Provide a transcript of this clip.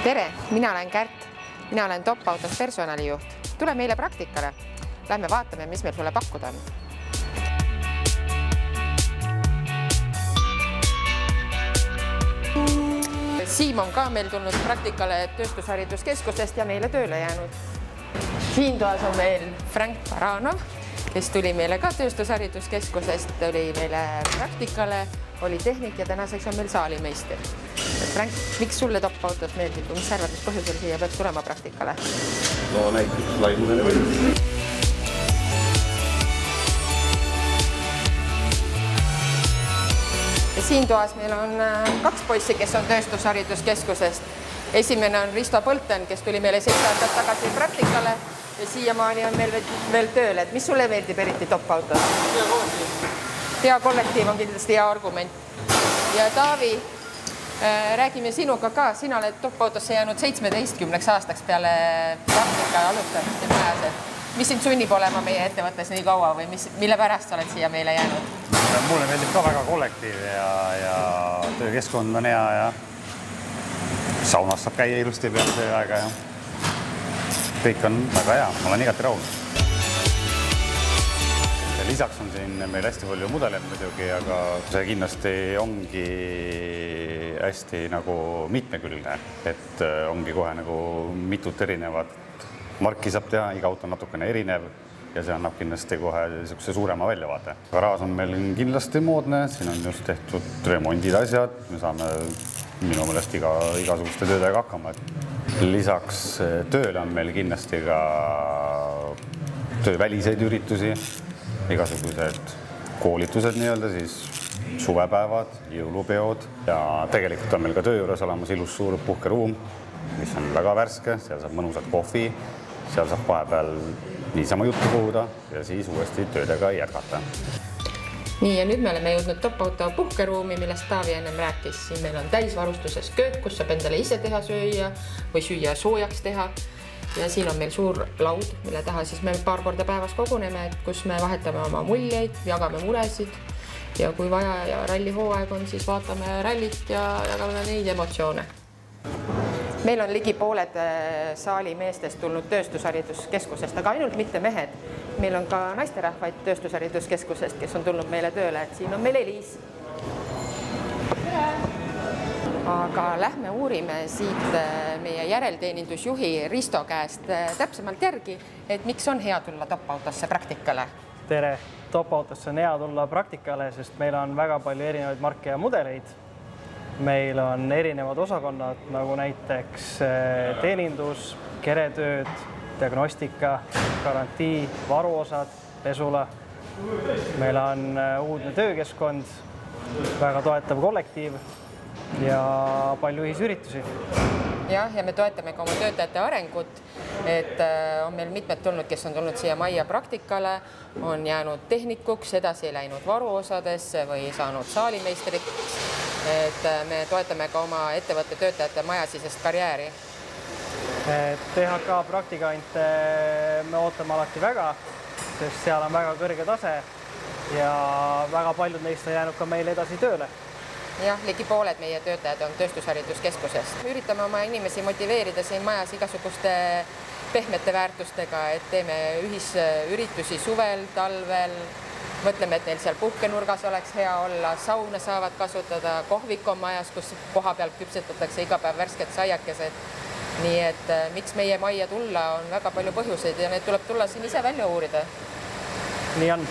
Tere, mina olen Kärt. Mina olen Top-Autos personalijuht. Tule meile praktikale. Lähme vaatame, mis meil sulle pakkuda on. Siim on ka meil tulnud praktikale tööstushariduskeskusest ja meile tööle jäänud. Siin toas on meil Frank Baranov, kes tuli meile ka tööstushariduskeskusest, tuli meile praktikale, oli tehnik ja tänaseks on meil saalimeister. Frank, miks sulle Top-Autos meeldib? Mis arvates põhjusel siia peaks tulema praktikale? No näiteks laimudele või? Siin toas meil on kaks poissi, kes on tööstushariduskeskusest. Esimene on Risto Põlten, kes tuli meile 7 aastat tagasi praktikale ja siiamaani on meil veel tööle. Mis sulle meeldib eriti Top-Autos? Hea kollektiiv on kindlasti hea argument. Ja Taavi, räägime sinuga ka. Sina oled Top-Autosse jäänud 17 aastaks peale praktika alustamist ja majas. Mis sind sunnib olema meie ettevõttes nii kaua või mille pärast oled siia meile jäänud? Mulle meeldib ka väga kollektiiv ja töökeskkond on hea ja saunas saab käia ilusti peale see aega ja kõik on väga hea, ma olen igati rahul. Lisaks on siin meil hästi palju mudeleid muidugi, aga see kindlasti ongi hästi nagu mitmekülgne, et ongi kohe nagu mitut erinevat marki saab teha, iga auto on natukene erinev ja see annab kindlasti kohe suurema väljavaate. Garaaž on meil kindlasti moodne, siin on just tehtud remondid asjad, me saame minu meelest igasuguste töödega hakkama. Lisaks tööle on meil kindlasti ka tööväliseid üritusi, igasugused koolitused nii-öelda, siis suvepäevad, jõulupeod ja tegelikult on meil ka töö juures olemas ilus suur puhkeruum, mis on väga värske, seal saab mõnusat kohvi, seal saab vahepeal niisama juttu puhuda ja siis uuesti töödega jätkata. Nii, ja nüüd me oleme jõudnud Top-Auto puhkeruumi, millest Taavi ennem rääkis. Siin meil on täisvarustuses köök, kus saab endale ise teha süüa või süüa soojaks teha. Ja siin on meil suur laud, mille taha siis me paar korda päevas koguneme, kus me vahetame oma muljeid, jagame muresid ja kui vaja ja rallihooaeg on, siis vaatame rallit ja jagame neid emotsioone. Meil on ligi pooled saali meestest tulnud tööstushariduskeskusest, aga ainult mitte mehed. Meil on ka naisterahvaid tööstushariduskeskusest, kes on tulnud meile tööle. Siin on meil Eliis. Aga lähme uurime siit meie järelteenindusjuhi Risto käest täpsemalt järgi, et miks on hea tulla Top-Autosse praktikale? Tere! Top-Autosse on hea tulla praktikale, sest meil on väga palju erinevaid marke ja mudeleid. Meil on erinevad osakonnad, nagu näiteks teenindus, keretööd, diagnostika, garantii, varuosad, pesula. Meil on uudne töökeskkond, väga toetav kollektiiv ja palju ühisüritusi. Ja me toetame ka oma töötajate arengut, et on meil mitmed tulnud, kes on tulnud siia majja praktikale, on jäänud tehnikuks, edasi läinud varuosadesse või saanud saalimeistriks. Et me toetame ka oma ettevõtte töötajate majasisest karjääri. THK praktikante me ootame alati väga, sest seal on väga kõrge tase ja väga paljud neist on jäänud ka meile edasi tööle. Jah, ligi pooled meie töötajad on tööstushariduskeskusest. Üritame oma inimesi motiveerida siin majas igasuguste pehmete väärtustega, et teeme ühisüritusi suvel, talvel. Mõtleme, et neil seal puhkenurgas oleks hea olla, sauna saavad kasutada, kohvik on majas, kus koha peal küpsetatakse iga päev värsked saiakesed. Nii et miks meie majja tulla on väga palju põhjuseid ja need tuleb tulla siin ise välja uurida. Nii on.